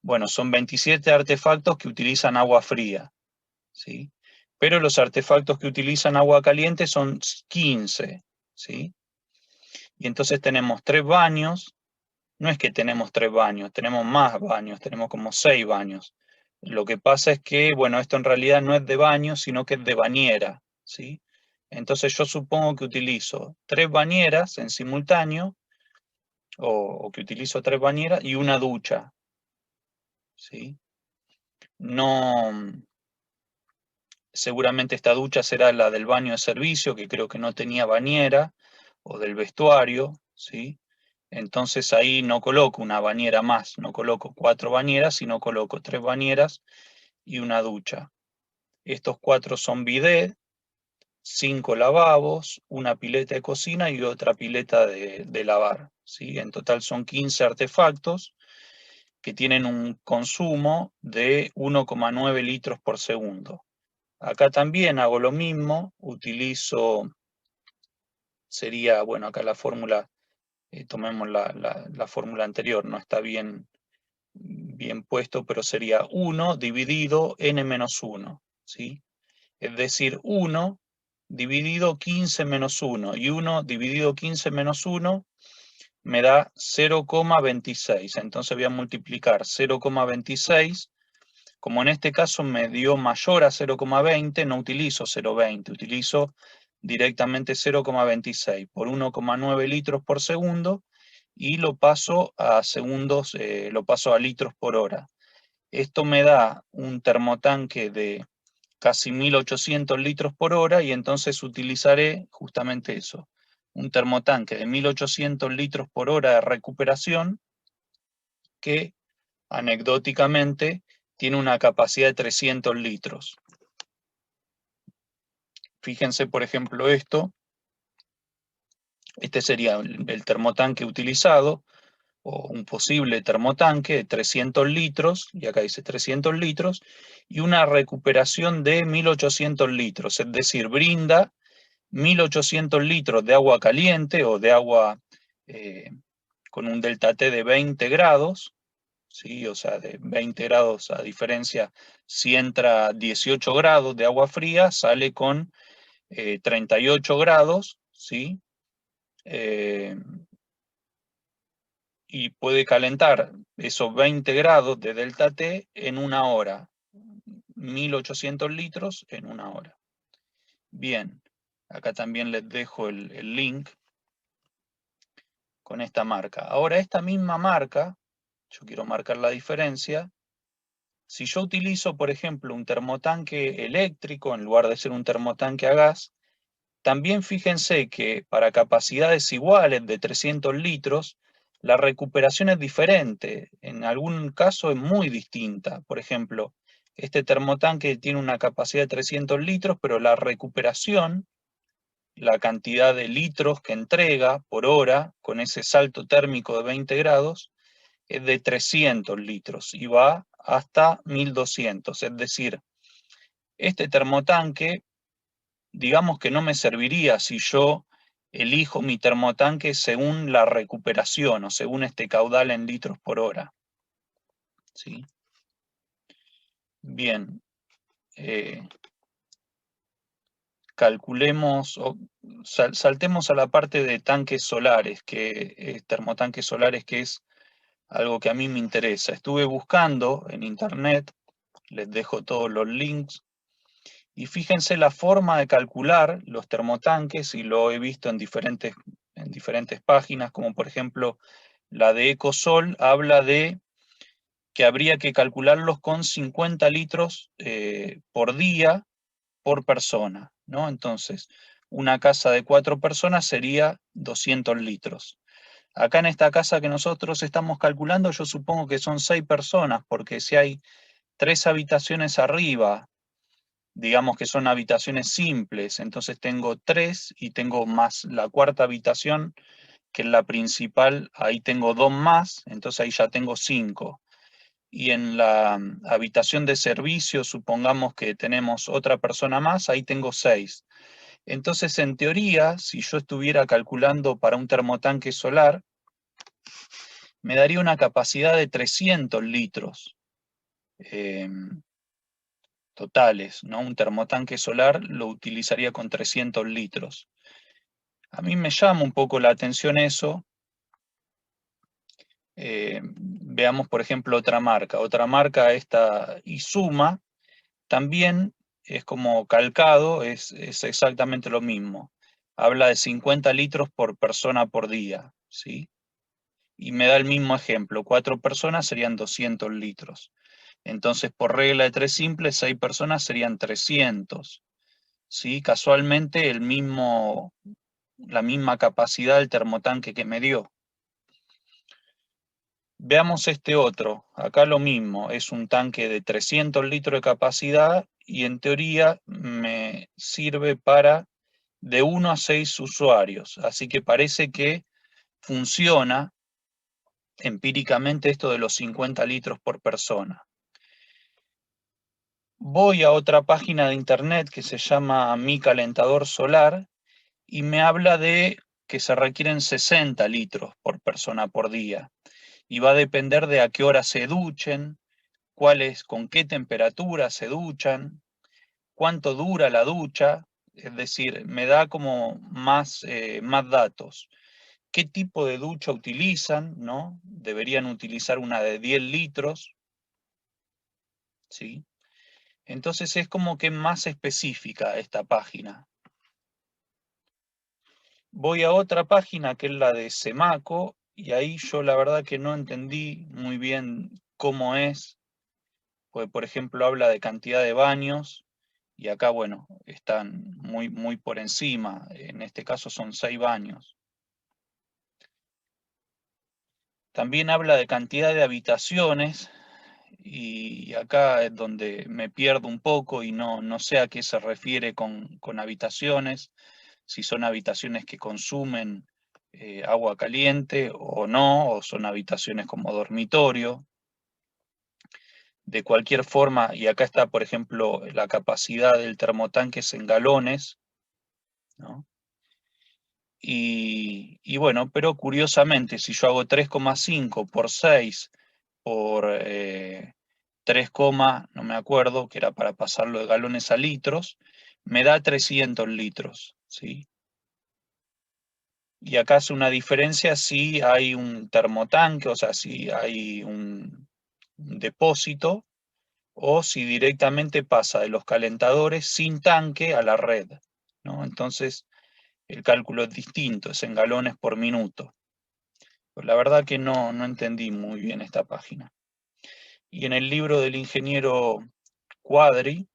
Bueno, son 27 artefactos que utilizan agua fría, ¿sí? Pero los artefactos que utilizan agua caliente son 15, ¿sí? Y entonces tenemos 3 baños. No es que tenemos 3 baños, tenemos más baños, tenemos como 6 baños. Lo que pasa es que, bueno, esto en realidad no es de baño, sino que es de bañera, ¿sí? Entonces yo supongo que utilizo 3 bañeras en simultáneo, o que utilizo 3 bañeras y una ducha, ¿sí? No, seguramente esta ducha será la del baño de servicio, que creo que no tenía bañera, o del vestuario, ¿sí? Entonces ahí no coloco una bañera más, no coloco 4 bañeras, sino coloco 3 bañeras y una ducha. Estos 4 son bidet, 5 lavabos, una pileta de cocina y otra pileta de lavar, ¿sí? En total son 15 artefactos que tienen un consumo de 1,9 litros por segundo. Acá también hago lo mismo, utilizo, sería, bueno, acá la fórmula, tomemos la fórmula anterior, no está bien puesto, pero sería 1 dividido n-1, ¿sí? Es decir, 1 dividido 15 menos 1, y 1 dividido 15 menos 1 me da 0,26. Entonces voy a multiplicar 0,26. Como en este caso me dio mayor a 0,20, no utilizo 0,20, utilizo directamente 0,26 por 1,9 litros por segundo y lo paso a segundos, lo paso a litros por hora. Esto me da un termotanque de casi 1.800 litros por hora y entonces utilizaré justamente eso, un termotanque de 1.800 litros por hora de recuperación que anecdóticamente tiene una capacidad de 300 litros. Fíjense, por ejemplo, esto. Este sería el termotanque utilizado, o un posible termotanque de 300 litros, y acá dice 300 litros, y una recuperación de 1.800 litros, es decir, brinda 1.800 litros de agua caliente o de agua con un delta T de 20 grados, ¿sí? O sea, de 20 grados, a diferencia, si entra 18 grados de agua fría, sale con 38 grados, ¿sí? Y puede calentar esos 20 grados de delta T en una hora. 1.800 litros en una hora. Bien, acá también les dejo el link con esta marca. Ahora, esta misma marca, yo quiero marcar la diferencia. Si yo utilizo, por ejemplo, un termotanque eléctrico en lugar de ser un termotanque a gas, también fíjense que para capacidades iguales de 300 litros, la recuperación es diferente. En algún caso es muy distinta. Por ejemplo, este termotanque tiene una capacidad de 300 litros, pero la recuperación, la cantidad de litros que entrega por hora con ese salto térmico de 20 grados, es de 300 litros y va hasta 1.200. Es decir, este termotanque, digamos que no me serviría si yo elijo mi termotanque según la recuperación o según este caudal en litros por hora. ¿Sí? Bien. calculemos, o saltemos a la parte de tanques solares, termotanques solares, que es algo que a mí me interesa. Estuve buscando en internet, les dejo todos los links, y fíjense la forma de calcular los termotanques, y lo he visto en diferentes páginas, como por ejemplo la de Ecosol, habla de que habría que calcularlos con 50 litros por día por persona, ¿no? Entonces, una casa de 4 personas sería 200 litros. Acá en esta casa que nosotros estamos calculando, yo supongo que son 6 personas, porque si hay 3 habitaciones arriba, digamos que son habitaciones simples, entonces tengo 3 y tengo más la cuarta habitación, que es la principal, ahí tengo 2 más, entonces ahí ya tengo 5. Y en la habitación de servicio, supongamos que tenemos otra persona más, ahí tengo 6. Entonces, en teoría, si yo estuviera calculando para un termotanque solar, me daría una capacidad de 300 litros totales, ¿no? Un termotanque solar lo utilizaría con 300 litros. A mí me llama un poco la atención eso. Veamos, por ejemplo, otra marca. Otra marca, esta Isuma, también es como calcado, es exactamente lo mismo. Habla de 50 litros por persona por día, ¿sí? Y me da el mismo ejemplo. 4 personas serían 200 litros. Entonces, por regla de 3 simples, 6 personas serían 300. ¿Sí? Casualmente la misma capacidad del termotanque que me dio. Veamos este otro. Acá lo mismo, es un tanque de 300 litros de capacidad y en teoría me sirve para de 1 a 6 usuarios. Así que parece que funciona empíricamente esto de los 50 litros por persona. Voy a otra página de internet que se llama Mi Calentador Solar y me habla de que se requieren 60 litros por persona por día. Y va a depender de a qué hora se duchen, con qué temperatura se duchan, cuánto dura la ducha, es decir, me da como más datos. ¿Qué tipo de ducha utilizan? ¿No? Deberían utilizar una de 10 litros, ¿sí? Entonces es como que más específica esta página. Voy a otra página que es la de Semaco y ahí yo la verdad que no entendí muy bien cómo es, pues por ejemplo habla de cantidad de baños y acá bueno, están muy por encima, en este caso son 6 baños. También habla de cantidad de habitaciones y acá es donde me pierdo un poco y no sé a qué se refiere con habitaciones, si son habitaciones que consumen agua caliente o no, o son habitaciones como dormitorio. De cualquier forma, y acá está, por ejemplo, la capacidad del termotanque es en galones, ¿no? Y bueno, pero curiosamente, si yo hago 3,5 por 6 por 3, no me acuerdo, que era para pasarlo de galones a litros, me da 300 litros, ¿sí? Y acá hace una diferencia si hay un termotanque, o sea, si hay un depósito, o si directamente pasa de los calentadores sin tanque a la red, ¿no? Entonces, el cálculo es distinto, es en galones por minuto. Pues la verdad que no entendí muy bien esta página. Y en el libro del ingeniero Cuadri,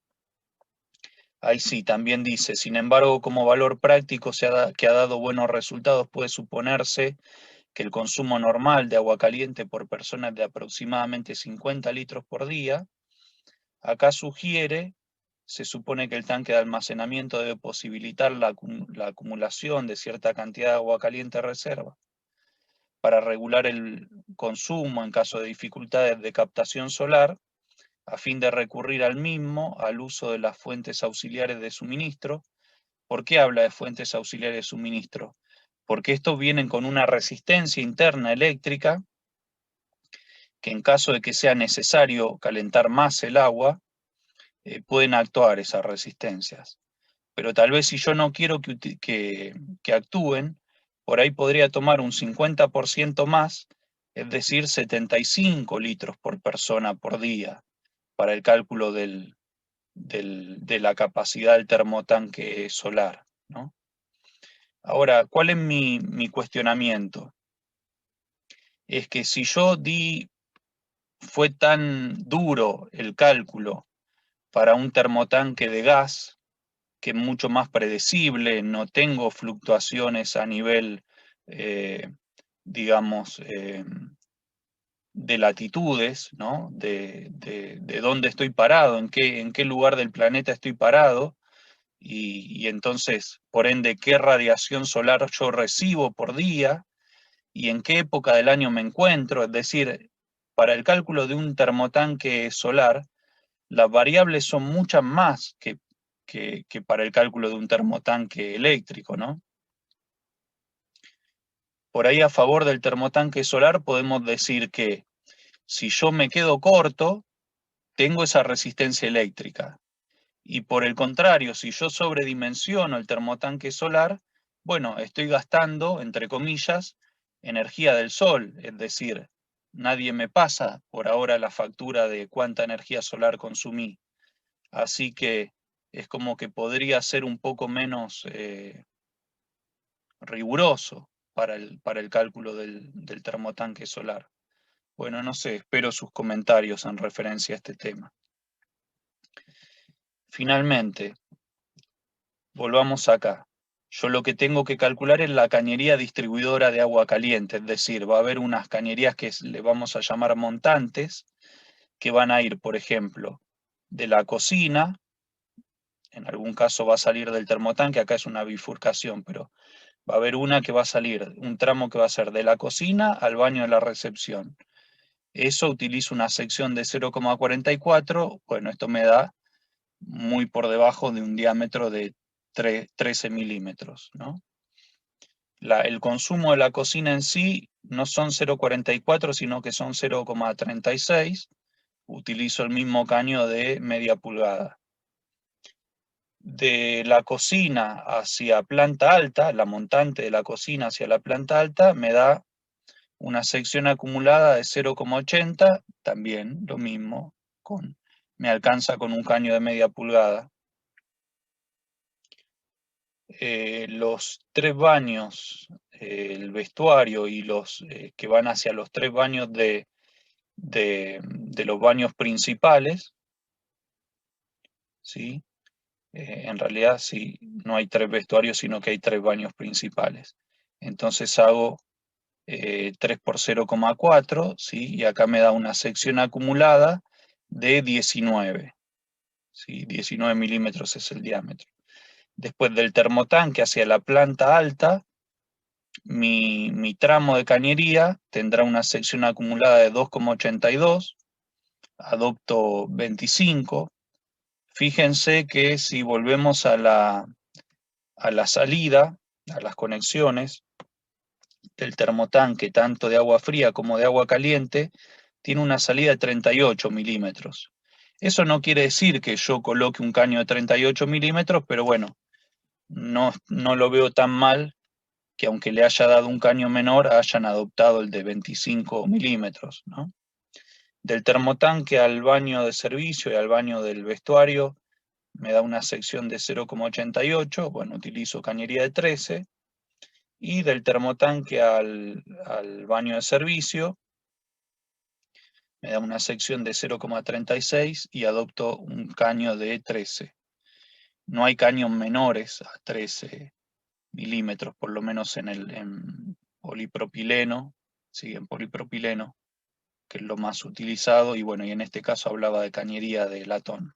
ahí sí, también dice, sin embargo, como valor práctico que ha dado buenos resultados, puede suponerse que el consumo normal de agua caliente por persona es de aproximadamente 50 litros por día. Acá se supone que el tanque de almacenamiento debe posibilitar la acumulación de cierta cantidad de agua caliente reserva para regular el consumo en caso de dificultades de captación solar, a fin de recurrir al mismo al uso de las fuentes auxiliares de suministro. ¿Por qué habla de fuentes auxiliares de suministro? Porque estos vienen con una resistencia interna eléctrica que en caso de que sea necesario calentar más el agua, pueden actuar esas resistencias. pero tal vez si yo no quiero que actúen, por ahí podría tomar un 50% más, es decir, 75 litros por persona por día, para el cálculo de la capacidad del termotanque solar, ¿no? Ahora, ¿cuál es mi cuestionamiento? Es que si yo fue tan duro el cálculo para un termotanque de gas, que es mucho más predecible, no tengo fluctuaciones a nivel, eh, digamos, de latitudes, ¿no? De dónde estoy parado, en qué lugar del planeta estoy parado, y entonces, por ende, qué radiación solar yo recibo por día y en qué época del año me encuentro. Es decir, para el cálculo de un termotanque solar, las variables son muchas más que para el cálculo de un termotanque eléctrico, ¿no? Por ahí a favor del termotanque solar podemos decir que si yo me quedo corto, tengo esa resistencia eléctrica. Y por el contrario, si yo sobredimensiono el termotanque solar, bueno, estoy gastando, entre comillas, energía del sol, es decir, nadie me pasa por ahora la factura de cuánta energía solar consumí. Así que es como que podría ser un poco menos riguroso para el cálculo del termotanque solar. Bueno, no sé, espero sus comentarios en referencia a este tema. Finalmente, volvamos acá. Yo lo que tengo que calcular es la cañería distribuidora de agua caliente, es decir, va a haber unas cañerías que le vamos a llamar montantes, que van a ir, por ejemplo, de la cocina, en algún caso va a salir del termotanque, acá es una bifurcación, pero va a haber una que va a salir, un tramo que va a ser de la cocina al baño de la recepción. Eso utiliza una sección de 0,44, bueno, esto me da muy por debajo de un diámetro de 13 milímetros, ¿no? El consumo de la cocina en sí no son 0,44, sino que son 0,36. Utilizo el mismo caño de media pulgada. De la cocina hacia planta alta, la montante de la cocina hacia la planta alta, me da una sección acumulada de 0,80, también lo mismo, me alcanza con un caño de media pulgada. Los tres baños, el vestuario y los que van hacia los tres baños de los baños principales, ¿sí? En realidad sí, no hay tres vestuarios, sino que hay tres baños principales. Entonces hago 3 por 0,4, ¿sí? Y acá me da una sección acumulada de 19, ¿sí? 19 milímetros es el diámetro. Después del termotanque hacia la planta alta, mi tramo de cañería tendrá una sección acumulada de 2,82, adopto 25. Fíjense que si volvemos a la salida, a las conexiones del termotanque, tanto de agua fría como de agua caliente, tiene una salida de 38 milímetros. Eso no quiere decir que yo coloque un caño de 38 milímetros, pero bueno, no lo veo tan mal que aunque le haya dado un caño menor, hayan adoptado el de 25 milímetros, ¿no? Del termotanque al baño de servicio y al baño del vestuario me da una sección de 0,88, bueno, utilizo cañería de 13, y del termotanque al baño de servicio me da una sección de 0,36 y adopto un caño de 13. No hay caños menores a 13 milímetros, por lo menos en polipropileno, sí, en polipropileno, que es lo más utilizado, y bueno, y en este caso hablaba de cañería de latón.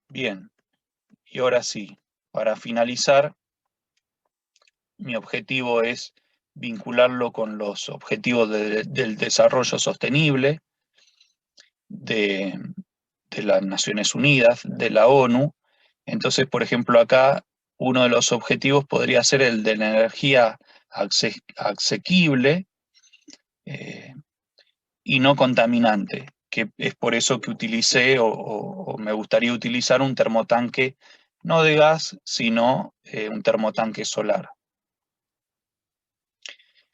Bien, y ahora sí, para finalizar, mi objetivo es vincularlo con los objetivos del desarrollo sostenible de, de las Naciones Unidas, de la ONU. Entonces, por ejemplo, acá uno de los objetivos podría ser el de la energía asequible y no contaminante, que es por eso que utilicé o me gustaría utilizar un termotanque no de gas, sino un termotanque solar.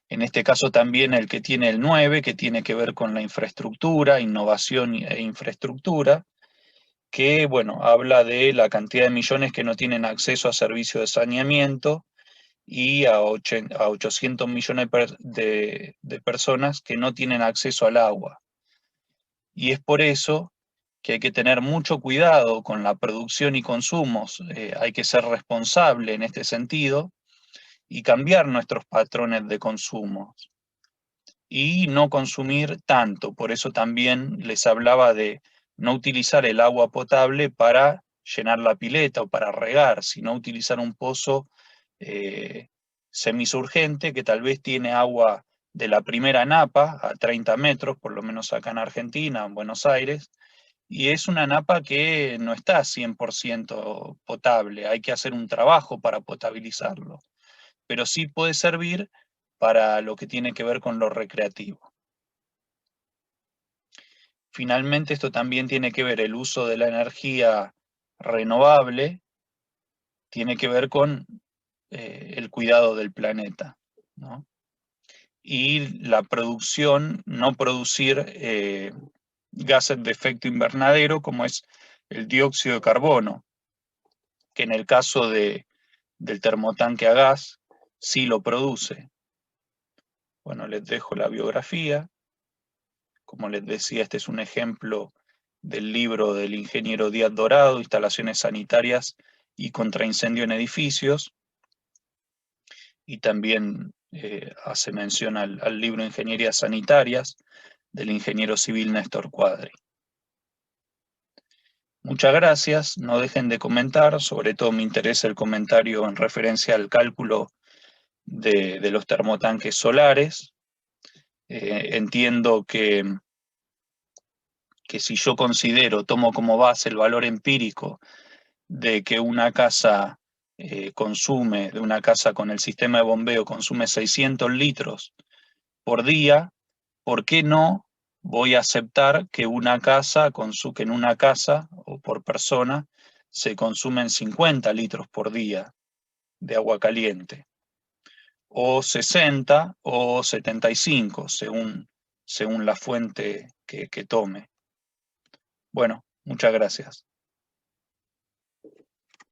En este caso también el que tiene el 9, que tiene que ver con la infraestructura, innovación e infraestructura, que bueno, habla de la cantidad de millones que no tienen acceso a servicios de saneamiento y a 800 millones de personas que no tienen acceso al agua. Y es por eso que hay que tener mucho cuidado con la producción y consumos, hay que ser responsable en este sentido y cambiar nuestros patrones de consumo y no consumir tanto. Por eso también les hablaba de no utilizar el agua potable para llenar la pileta o para regar, sino utilizar un pozo eh, semisurgente que tal vez tiene agua de la primera napa a 30 metros, por lo menos acá en Argentina, en Buenos Aires, y es una napa que no está 100% potable, hay que hacer un trabajo para potabilizarlo, pero sí puede servir para lo que tiene que ver con lo recreativo. Finalmente, esto también tiene que ver el uso de la energía renovable, tiene que ver con el cuidado del planeta, ¿no? Y la producción, no producir gases de efecto invernadero como es el dióxido de carbono, que en el caso del termotanque a gas sí lo produce. Bueno, les dejo la biografía. Como les decía, este es un ejemplo del libro del ingeniero Díaz Dorado, Instalaciones Sanitarias y Contraincendio en Edificios, y también hace mención al libro Ingenierías Sanitarias del ingeniero civil Néstor Cuadri. Muchas gracias, no dejen de comentar, sobre todo me interesa el comentario en referencia al cálculo de los termotanques solares. Entiendo que si yo considero, tomo como base el valor empírico de que una casa de una casa con el sistema de bombeo consume 600 litros por día, ¿por qué no voy a aceptar que que en una casa o por persona se consumen 50 litros por día de agua caliente? O 60 o 75, según la fuente que tome. Bueno, muchas gracias.